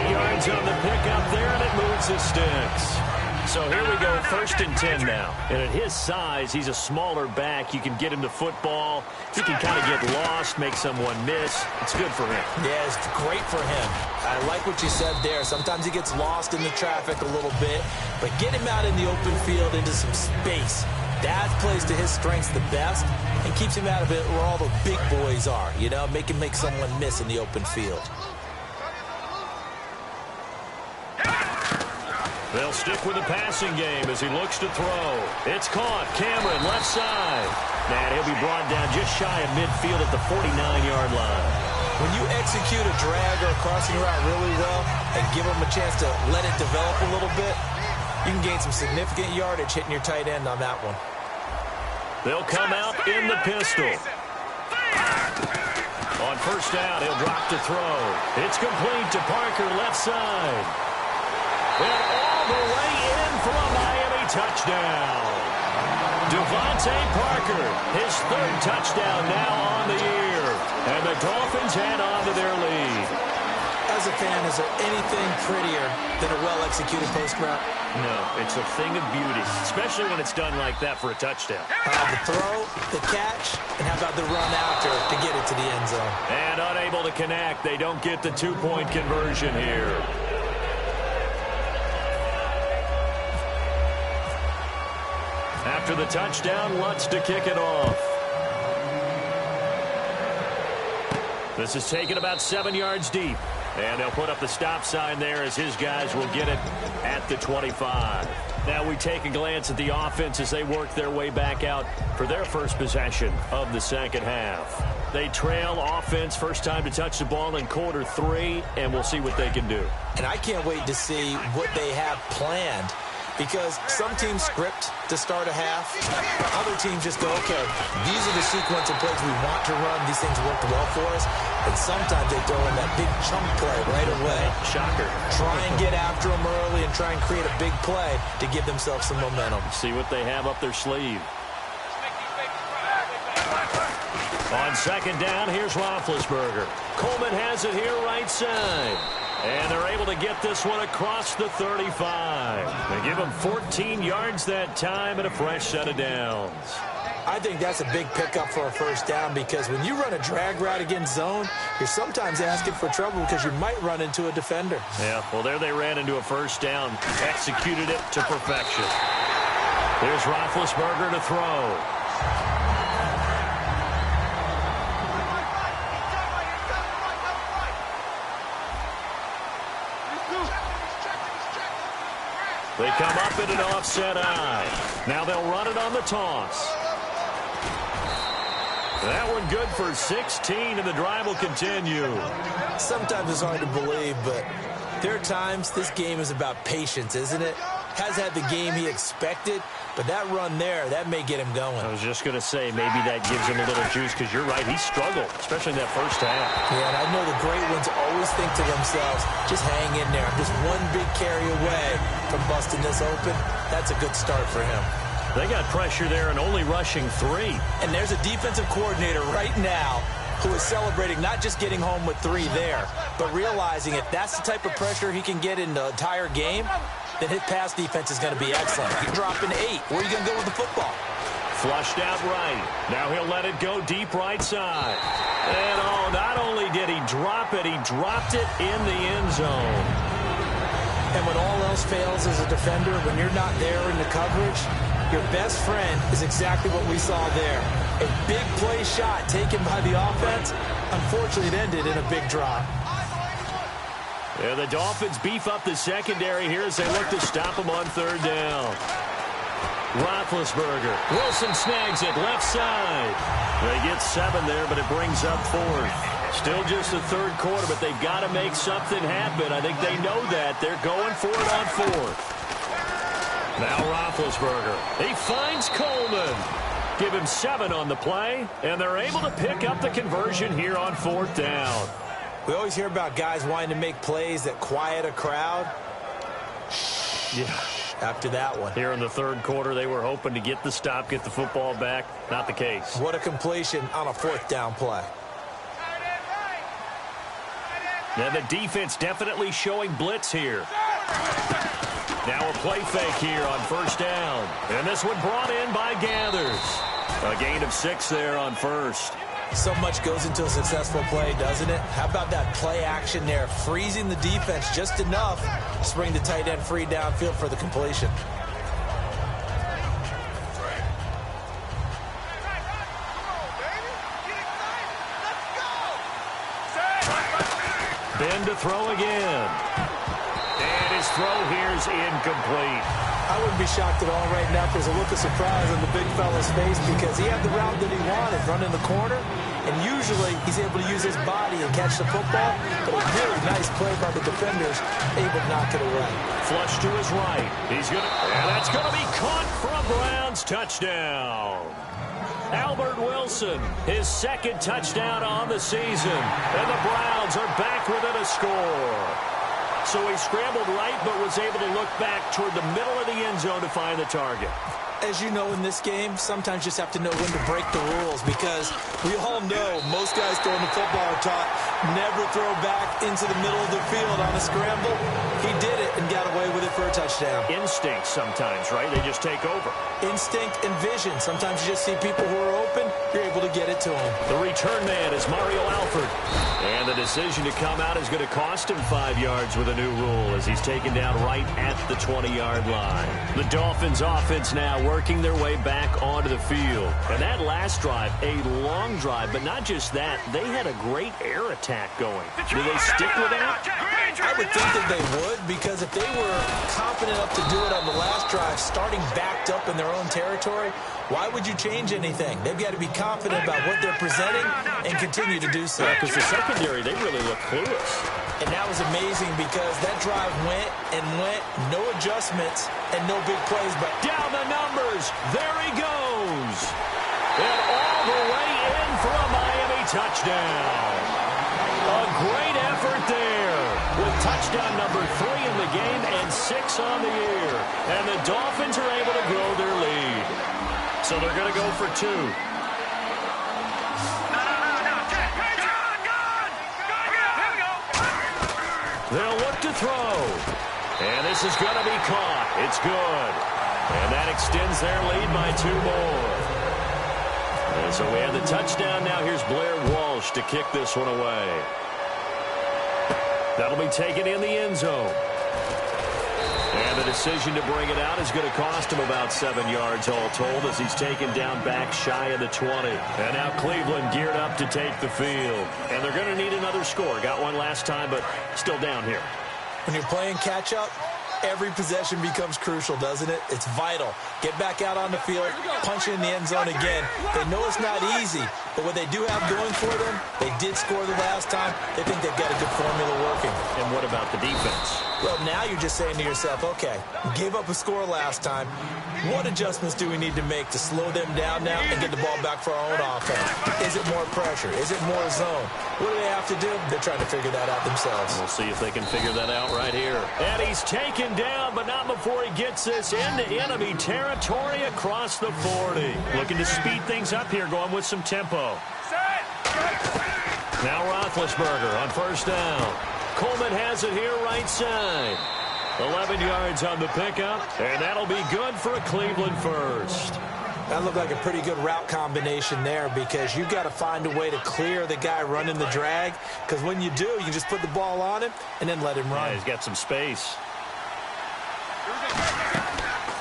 8 yards on the pickup there, and it moves the sticks. So here we go, 1st and 10 now. And at his size, he's a smaller back. You can get him to football. He can kind of get lost, make someone miss. It's good for him. Yeah, it's great for him. I like what you said there. Sometimes he gets lost in the traffic a little bit, but get him out in the open field into some space. That plays to his strengths the best and keeps him out of it where all the big boys are, you know, make him make someone miss in the open field. They'll stick with the passing game as he looks to throw. It's caught. Cameron, left side. And he'll be brought down just shy of midfield at the 49-yard line. When you execute a drag or a crossing route really well and give them a chance to let it develop a little bit, you can gain some significant yardage hitting your tight end on that one. They'll come out in the pistol. On 1st down, he'll drop to throw. It's complete to Parker, left side. And all the way in for a Miami touchdown. Devontae Parker, his 3rd touchdown now on the year. And the Dolphins head on to their lead. I As a fan, is there anything prettier than a well-executed post route? No, it's a thing of beauty, especially when it's done like that for a touchdown. The throw, the catch, and how about the run after to get it to the end zone? And unable to connect. They don't get the two-point conversion here. After the touchdown, Lutz to kick it off. This is taken about 7 yards deep. And they'll put up the stop sign there as his guys will get it at the 25. Now we take a glance at the offense as they work their way back out for their first possession of the second half. They trail offense, first time to touch the ball in quarter 3, and we'll see what they can do. And I can't wait to see what they have planned, because some teams script to start a half. Other teams just go, okay, these are the sequence of plays we want to run. These things worked well for us. And sometimes they throw in that big chunk play right away. Shocker. Try and get after them early and try and create a big play to give themselves some momentum. See what they have up their sleeve. On second down, here's Roethlisberger. Coleman has it here right side. And they're able to get this one across the 35. They give him 14 yards that time and a fresh set of downs. I think that's a big pickup for a first down, because when you run a drag route against zone, you're sometimes asking for trouble because you might run into a defender. Yeah, well, there they ran into a first down, executed it to perfection. Here's Roethlisberger to throw. They come up in an offset eye. Now they'll run it on the toss. That one good for 16, and the drive will continue. Sometimes it's hard to believe, but there are times this game is about patience, isn't it? Has had the game he expected, but that run there, that may get him going. I was just going to say, maybe that gives him a little juice, because you're right, he struggled, especially in that first half. Yeah, and I know the great ones always think to themselves, just hang in there. I'm just one big carry away from busting this open. That's a good start for him. They got pressure there and only rushing 3. And there's a defensive coordinator right now who is celebrating not just getting home with 3 there, but realizing if that's the type of pressure he can get in the entire game, then his pass defense is going to be excellent. He's dropping 8. Where are you going to go with the football? Flushed out right. Now he'll let it go deep right side. And oh, not only did he drop it, he dropped it in the end zone. And when all else fails as a defender, when you're not there in the coverage, your best friend is exactly what we saw there. A big play shot taken by the offense. Unfortunately, it ended in a big drop. Yeah, the Dolphins beef up the secondary here as they look to stop him on third down. Roethlisberger. Wilson snags it left side. They get 7 there, but it brings up 4th. Still just the third quarter, but they've got to make something happen. I think they know that. They're going for it on 4th. Now Roethlisberger. He finds Coleman. Give him 7 on the play, and they're able to pick up the conversion here on 4th down. We always hear about guys wanting to make plays that quiet a crowd. Yeah. After that one. Here in the third quarter, they were hoping to get the stop, get the football back. Not the case. What a completion on a 4th down play. Now the defense definitely showing blitz here. Now a play fake here on first down. And this one brought in by Gathers. A gain of 6 there on first. So much goes into a successful play, doesn't it? How about that play action there, freezing the defense just enough to bring the tight end free downfield for the completion. Ben to throw again. And his throw here is incomplete. I wouldn't be shocked at all right now if there's a look of surprise on the big fella's face, because he had the route that he wanted, running the corner, and usually he's able to use his body and catch the football, but a really nice play by the defenders, able to knock it away. Flush to his right. And that's going to be caught for a Browns touchdown. Albert Wilson, his 2nd touchdown on the season, and the Browns are back within a score. So he scrambled right, but was able to look back toward the middle of the end zone to find the target. As you know, in this game, sometimes you just have to know when to break the rules, because we all know most guys throwing the football are taught never throw back into the middle of the field on a scramble. He did it and got away with it for a touchdown. Instinct sometimes, right? They just take over. Instinct and vision. Sometimes you just see people who are open, you're able to get it to them. The return man is Mario Alford. And the decision to come out is going to cost him 5 yards with a new rule as he's taken down right at the 20-yard line. The Dolphins offense now working their way back onto the field. And that last drive, a long drive, but not just that, they had a great air attack going. Do they stick with that? I would think that they would, because if they were confident enough to do it on the last drive, starting backed up in their own territory, why would you change anything? They've got to be confident about what they're presenting and continue to do so. Because the secondary, they really look clueless. And that was amazing, because that drive went and went, no adjustments and no big plays. But down the numbers, there he goes. And all the way in for a Miami touchdown. A great effort there with touchdown number 3 in the game and 6 on the year. And the Dolphins are able to grow their lead. So they're going to go for 2. They'll look to throw. And this is going to be caught. It's good. And that extends their lead by 2 more. And so we have the touchdown. Now here's Blair Walsh to kick this one away. That'll be taken in the end zone. And the decision to bring it out is going to cost him about 7 yards all told, as he's taken down back shy of the 20. And now Cleveland geared up to take the field. And they're going to need another score. Got one last time, but still down here. When you're playing catch-up, every possession becomes crucial, doesn't it? It's vital. Get back out on the field, punch it in the end zone again. They know it's not easy, but what they do have going for them, they did score the last time. They think they've got a good formula working. And what about the defense? Well, now you're just saying to yourself, okay, gave up a score last time. What adjustments do we need to make to slow them down now and get the ball back for our own offense? Is it more pressure? Is it more zone? What do they have to do? They're trying to figure that out themselves. We'll see if they can figure that out right here. And he's taken down, but not before he gets this into enemy territory across the 40. Looking to speed things up here, going with some tempo. Now Roethlisberger on first down. Coleman has it here right side. 11 yards on the pickup, and that'll be good for a Cleveland first. That looked like a pretty good route combination there, because you've got to find a way to clear the guy running the drag, because when you do, you can just put the ball on him and then let him run. Yeah, he's got some space.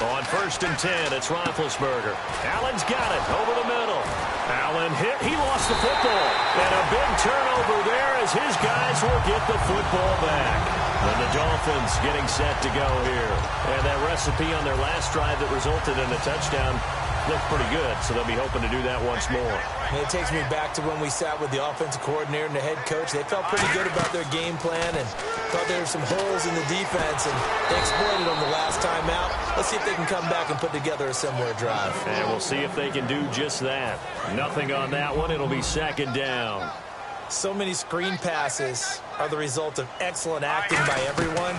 On first and 10, it's Roethlisberger. Allen's got it over the middle. Allen hit. He lost the football. And a big turnover there as his guys will get the football back. And the Dolphins getting set to go here. And that recipe on their last drive that resulted in a touchdown looked pretty good, so they'll be hoping to do that once more. And it takes me back to when we sat with the offensive coordinator and the head coach. They felt pretty good about their game plan and thought there were some holes in the defense, and they exploited them the last time out. Let's see if they can come back and put together a similar drive. And we'll see if they can do just that. Nothing on that one. It'll be second down. So many screen passes are the result of excellent acting by everyone.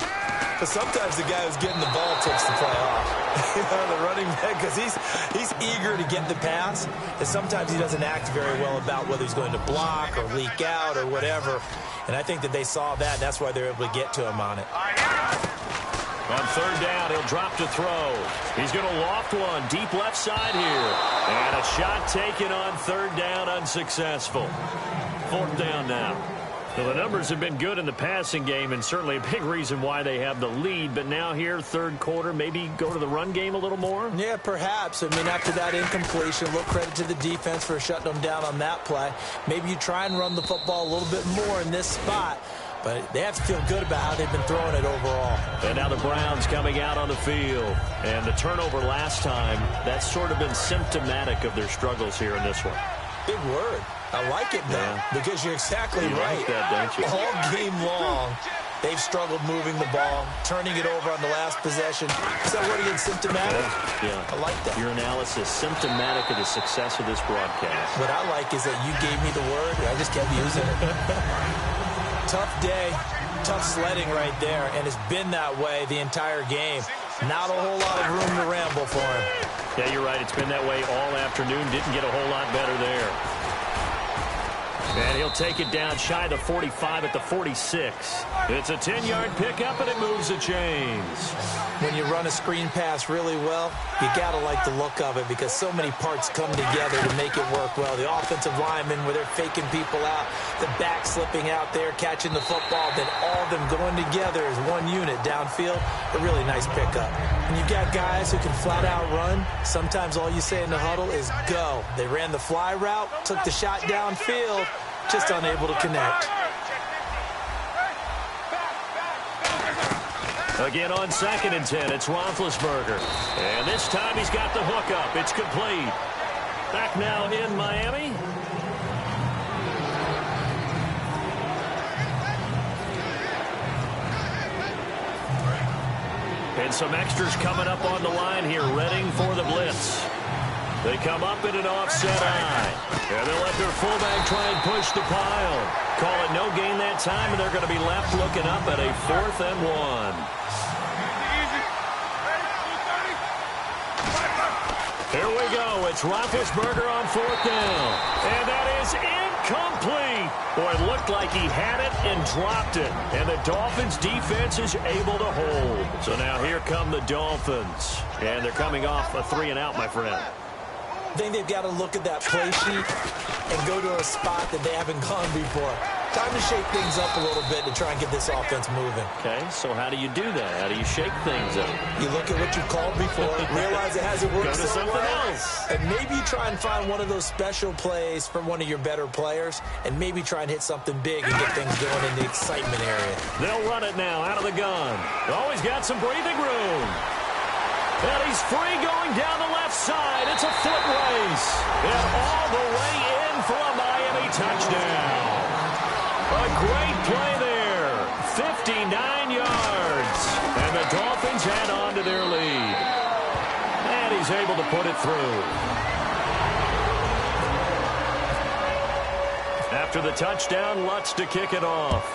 But sometimes the guy who's getting the ball takes the play off. You know, the running back, because he's eager to get the pass. And sometimes he doesn't act very well about whether he's going to block or leak out or whatever. And I think that they saw that, and that's why they're able to get to him on it. On third down, he'll drop to throw. He's going to loft one deep left side here. And a shot taken on third down, unsuccessful. Fourth down now. Well, the numbers have been good in the passing game, and certainly a big reason why they have the lead. But now here, third quarter, maybe go to the run game a little more? Yeah, perhaps. I mean, after that incompletion, a little credit to the defense for shutting them down on that play. Maybe you try and run the football a little bit more in this spot. But they have to feel good about how they've been throwing it overall. And now the Browns coming out on the field. And the turnover last time, that's sort of been symptomatic of their struggles here in this one. Big word. I like it, though, because you're exactly right. Like that, don't you? All game long, they've struggled moving the ball, turning it over on the last possession. Is that what again, symptomatic? Yeah. I like that. Your analysis, symptomatic of the success of this broadcast. What I like is that you gave me the word, and I just kept using it. Tough day, tough sledding right there, and it's been that way the entire game. Not a whole lot of room to ramble for him. Yeah, you're right. It's been that way all afternoon. Didn't get a whole lot better there. And he'll take it down shy of the 45 at the 46. It's a 10-yard pickup, and it moves the chains. When you run a screen pass really well, you got to like the look of it because so many parts come together to make it work well. The offensive linemen, where they're faking people out, the back slipping out there, catching the football, then all of them going together as one unit downfield. A really nice pickup. When you've got guys who can flat-out run, sometimes all you say in the huddle is go. They ran the fly route, took the shot downfield, just unable to connect. Again on 2nd and 10, it's Roethlisberger. And this time he's got the hook up. It's complete. Back now in Miami. And some extras coming up on the line here, readying for the blitz. They come up in an offset eye. And they'll let their fullback try and push the pile. Call it no gain that time, and they're going to be left looking up at a 4th and 1. Here we go. It's Roethlisberger on 4th down. And that is incomplete. Boy, it looked like he had it and dropped it. And the Dolphins' defense is able to hold. So now here come the Dolphins. And they're coming off a 3-and-out, my friend. I think they've got to look at that play sheet and go to a spot that they haven't gone before. Time to shake things up a little bit to try and get this offense moving. Okay, so how do you do that? How do you shake things up? You look at what you've called before, realize it hasn't worked Go to so something well, else. and maybe try and find one of those special plays from one of your better players, and maybe try and hit something big and get things going in the excitement area. They'll run it now out of the gun. Oh, he's got some breathing room. And he's free going down the left side. It's a foot race. And all the way in for a Miami touchdown. A great play there. 59 yards. And the Dolphins add on to their lead. And he's able to put it through. After the touchdown, Lutz to kick it off.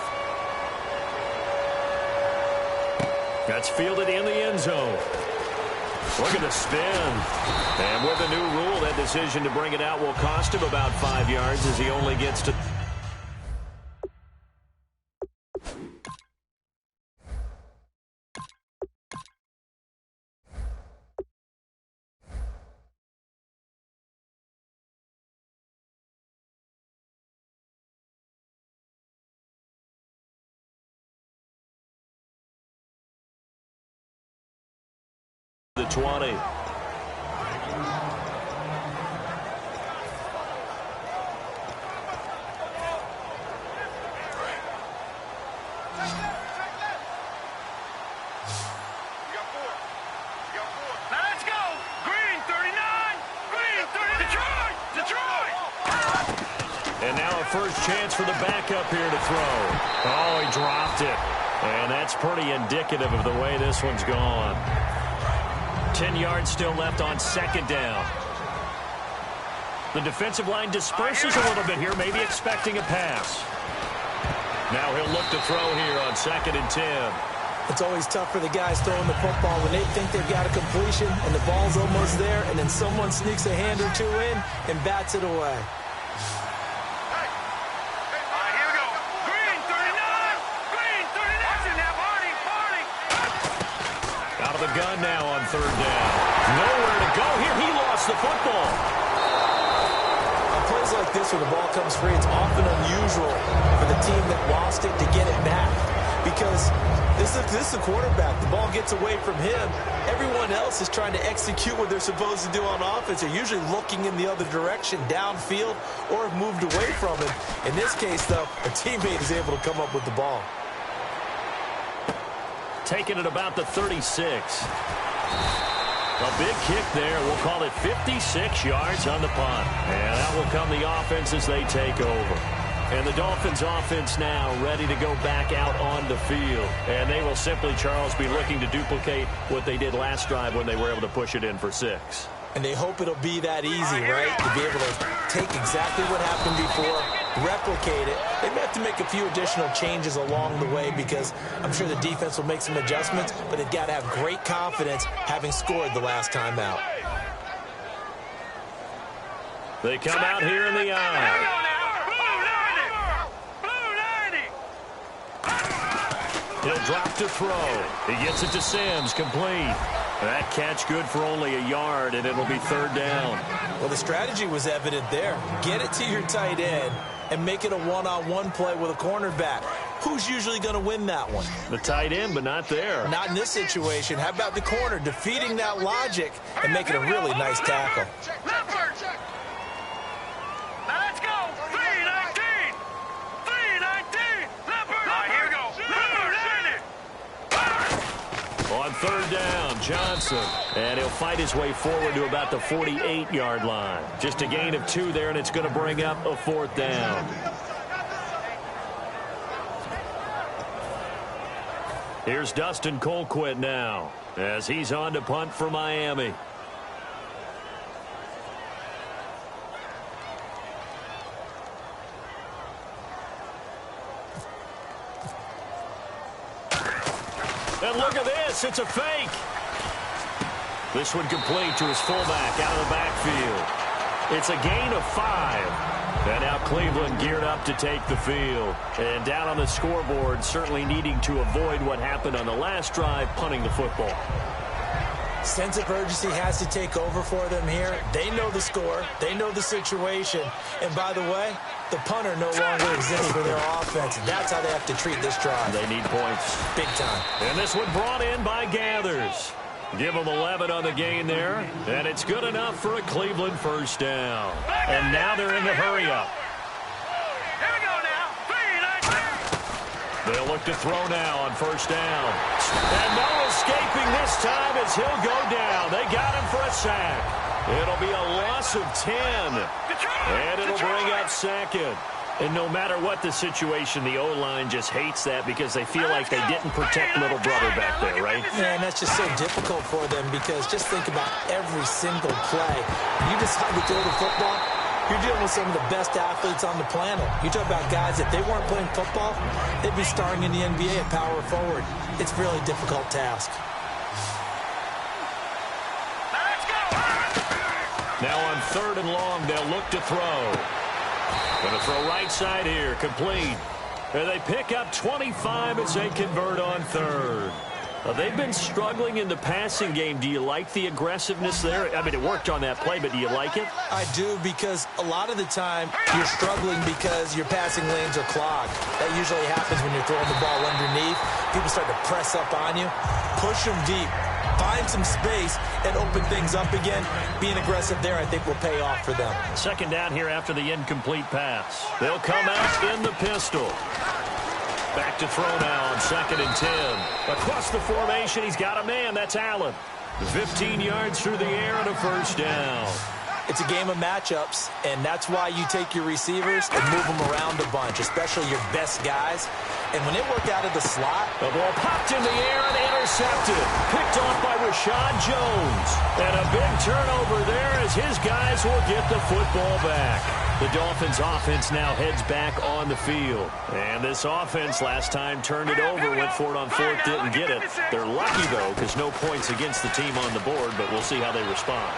That's fielded in the end zone. Look at the spin. And with the new rule, that decision to bring it out will cost him about 5 yards as he only gets to... the 20. And now a first chance for the backup here to throw. Oh, he dropped it. And that's pretty indicative of the way this one's gone. 10 yards still left on 2nd down. The defensive line disperses a little bit here, maybe expecting a pass. Now he'll look to throw here on 2nd and 10. It's always tough for the guys throwing the football when they think they've got a completion and the ball's almost there, and then someone sneaks a hand or two in and bats it away. Out of the gun now on 3rd down. Nowhere to go here. He lost the football. On plays like this where the ball comes free, it's often unusual for the team that lost it to get it back. Because this is the quarterback. The ball gets away from him. Everyone else is trying to execute what they're supposed to do on offense. They're usually looking in the other direction, downfield, or have moved away from it. In this case, though, a teammate is able to come up with the ball. Taking it about the 36. A big kick there. We'll call it 56 yards on the punt. And out will come the offense as they take over. And the Dolphins offense now ready to go back out on the field. And they will simply, Charles, be looking to duplicate what they did last drive when they were able to push it in for 6. And they hope it'll be that easy, right? To be able to take exactly what happened before, replicate it. They may have to make a few additional changes along the way because I'm sure the defense will make some adjustments, but they've got to have great confidence having scored the last time out. They come out here in the eye. He'll drop to throw. He gets it to Sims, complete. That catch good for only a yard, and it'll be third down. Well, the strategy was evident there. Get it to your tight end and make it a one-on-one play with a cornerback. Who's usually going to win that one? The tight end, but not there. Not in this situation. How about the corner defeating that logic and making a really nice tackle? On third down, Johnson. And he'll fight his way forward to about the 48-yard line. Just a gain of 2 there, and it's going to bring up a fourth down. Here's Dustin Colquitt now as he's on to punt for Miami. And look at this. It's a fake. This one complete to his fullback out of the backfield. It's a gain of 5. And now Cleveland geared up to take the field. And down on the scoreboard, certainly needing to avoid what happened on the last drive, punting the football. Sense of urgency has to take over for them here. They know the score. They know the situation. And by the way, the punter no longer exists for their offense. That's how they have to treat this drive. They need points. Big time. And this one brought in by Gathers. Give them 11 on the gain there. And it's good enough for a Cleveland first down. And now they're in the hurry-up. Here we go now. They'll look to throw now on first down. And no escaping this time as he'll go down. They got him for a sack. It'll be a loss of 10. And it'll bring up second. And no matter what the situation, the O-line just hates that because they feel like they didn't protect little brother back there, right? Yeah, and that's just so difficult for them because just think about every single play. You decide to throw the football, you're dealing with some of the best athletes on the planet. You talk about guys, if they weren't playing football, they'd be starring in the NBA at power forward. It's a really difficult task. Now on third and long, they'll look to throw. Going to throw right side here, complete. And they pick up 25 as they convert on third. They've been struggling in the passing game. Do you like the aggressiveness there? I mean, it worked on that play, but do you like it? I do, because a lot of the time you're struggling because your passing lanes are clogged. That usually happens when you're throwing the ball underneath. People start to press up on you. Push them deep. Find some space and open things up again. Being aggressive there, I think, will pay off for them. Second down here after the incomplete pass. They'll come out in the pistol. Back to throw now on 2nd and 10. Across the formation, he's got a man. That's Allen. 15 yards through the air and a first down. It's a game of matchups, and that's why you take your receivers and move them around a bunch, especially your best guys. And when it worked out of the slot, the ball popped in the air and intercepted. Picked off by Rashad Jones. And a big turnover there as his guys will get the football back. The Dolphins offense now heads back on the field. And this offense last time turned it over, went for it on fourth, didn't get it. They're lucky, though, because no points against the team on the board, but we'll see how they respond.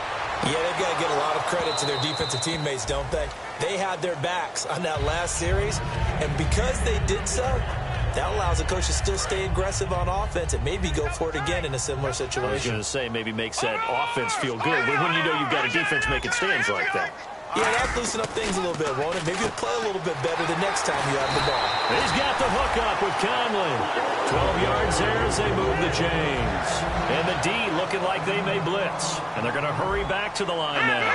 Yeah, they've got to get a lot of credit to their defensive teammates, don't they? They had their backs on that last series, and because they did so, that allows the coach to still stay aggressive on offense and maybe go for it again in a similar situation. I was going to say maybe makes that offense feel good, but when you know you've got a defense making stands like that. Yeah, that'll loosen up things a little bit, won't it? Maybe you'll play a little bit better the next time you have the ball. He's got the hook up with Conley. 12 yards there as they move the chains. And the D looking like they may blitz. And they're going to hurry back to the line now.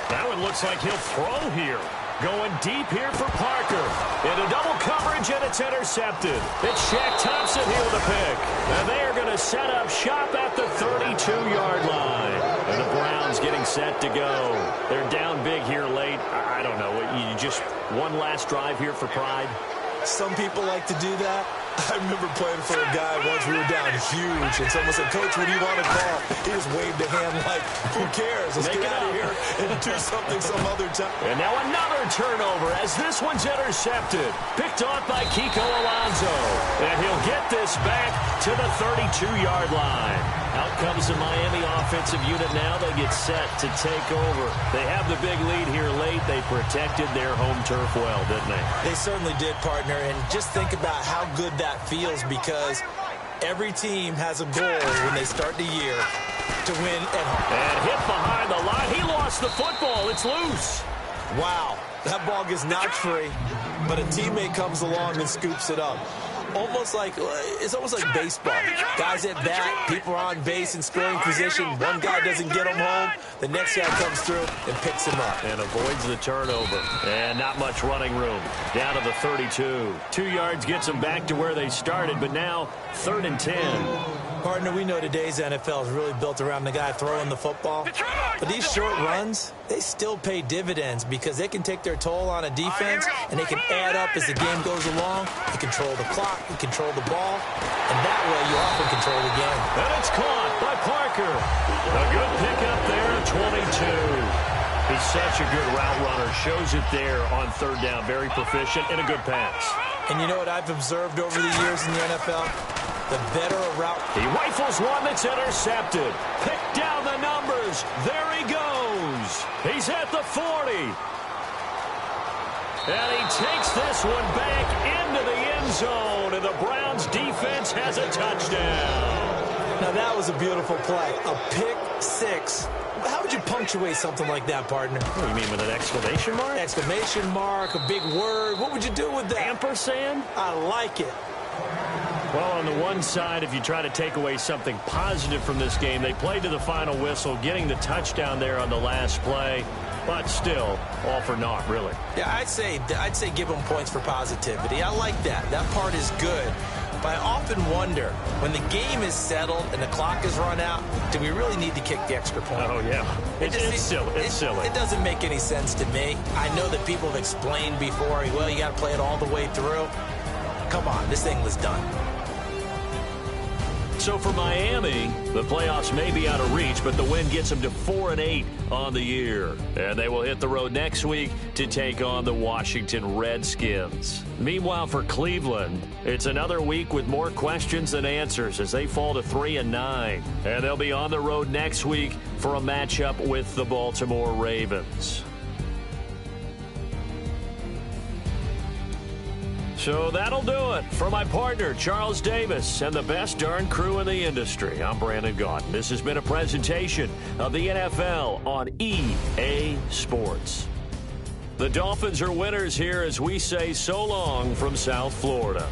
That one looks like he'll throw here. Going deep here for Parker. Into double coverage, and it's intercepted. It's Shaq Thompson here with a pick. And they are going to set up shop at the 32-yard line. And the Browns getting set to go. They're down big here late. I don't know. You just one last drive here for pride? Some people like to do that. I remember playing for a guy once. We were down huge, and someone said, "Coach, what do you want to call?" He just waved a hand like, "Who cares? Let's get out of here and do something some other time." And now another turnover as this one's intercepted. Picked off by Kiko Alonso. And he'll get this back to the 32-yard line. Out comes the Miami offensive unit now. They get set to take over. They have the big lead here late. They protected their home turf well, didn't they? They certainly did, partner. And just think about how good that feels, because every team has a goal when they start the year to win at home. And hit behind the line. He lost the football. It's loose. Wow, that ball gets knocked free, but a teammate comes along and scoops it up. It's almost like baseball. Guys at bat, people are on base in scoring position. One guy doesn't get him home. The next guy comes through and picks him up. And avoids the turnover. And not much running room. Down to the 32. 2 yards gets them back to where they started, but now 3rd and 10. Partner, we know today's NFL is really built around the guy throwing the football. But these short runs, they still pay dividends because they can take their toll on a defense, and they can add up as the game goes along. You control the clock, you control the ball, and that way you often control the game. And it's caught by Parker. A good pickup there, 22. He's such a good route runner. Shows it there on 3rd down. Very proficient and a good pass. And you know what I've observed over the years in the NFL? The better a route. He rifles one that's intercepted. Pick down the numbers. There he goes. He's at the 40. And he takes this one back into the end zone. And the Browns defense has a touchdown. Now that was a beautiful play. A pick six. How would you punctuate something like that, partner? What do you mean, with an exclamation mark? Exclamation mark, a big word. What would you do with that? Ampersand? I like it. Well, on the one side, if you try to take away something positive from this game, they played to the final whistle, getting the touchdown there on the last play, but still, all for naught, really. Yeah, I'd say give them points for positivity. I like that. That part is good. But I often wonder, when the game is settled and the clock is run out, do we really need to kick the extra point? Oh, yeah. It's silly. It's silly. It doesn't make any sense to me. I know that people have explained before, well, you got to play it all the way through. Come on, this thing was done. So for Miami, the playoffs may be out of reach, but the win gets them to 4-8 on the year. And they will hit the road next week to take on the Washington Redskins. Meanwhile, for Cleveland, it's another week with more questions than answers as they fall to 3-9. And they'll be on the road next week for a matchup with the Baltimore Ravens. So that'll do it. For my partner, Charles Davis, and the best darn crew in the industry, I'm Brandon Gaudin. This has been a presentation of the NFL on EA Sports. The Dolphins are winners here as we say so long from South Florida.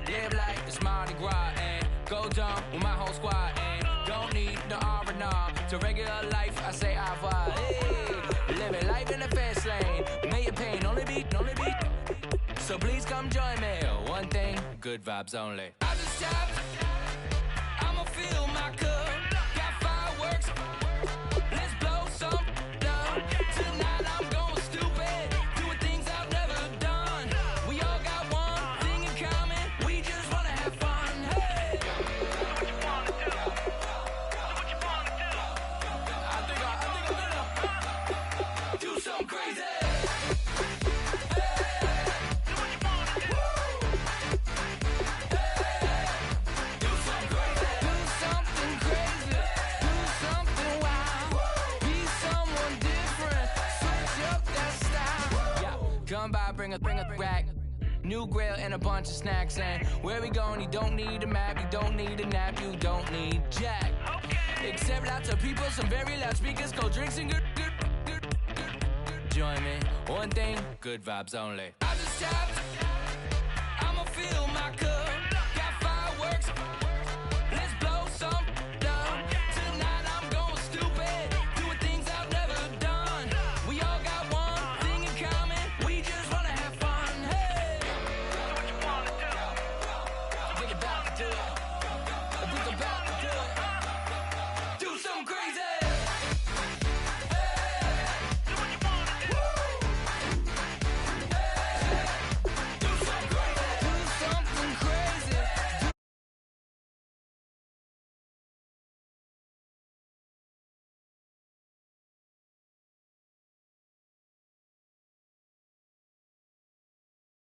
Live like it's Mardi Gras and go dumb with my whole squad and don't need no R&R. To regular life, I say au revoir. Hey, living life in the fast lane. May your pain only be. So please come join me. One thing, good vibes only. I just stopped. I'ma fill my cup. Got fireworks. Let's blow some down. Tonight I'm going stupid. Doing things I've never done. We all got one thing in common. We just wanna have fun. Hey. Do what you wanna do. Do what you wanna do. I think I'm gonna do something crazy. Come by, bring a rack. New grill and a bunch of snacks. And where we going, you don't need a map. You don't need a nap. You don't need jack. Except lots of people, some very loud speakers, cold drinks and good. Join me. One thing, good vibes only. I just stopped.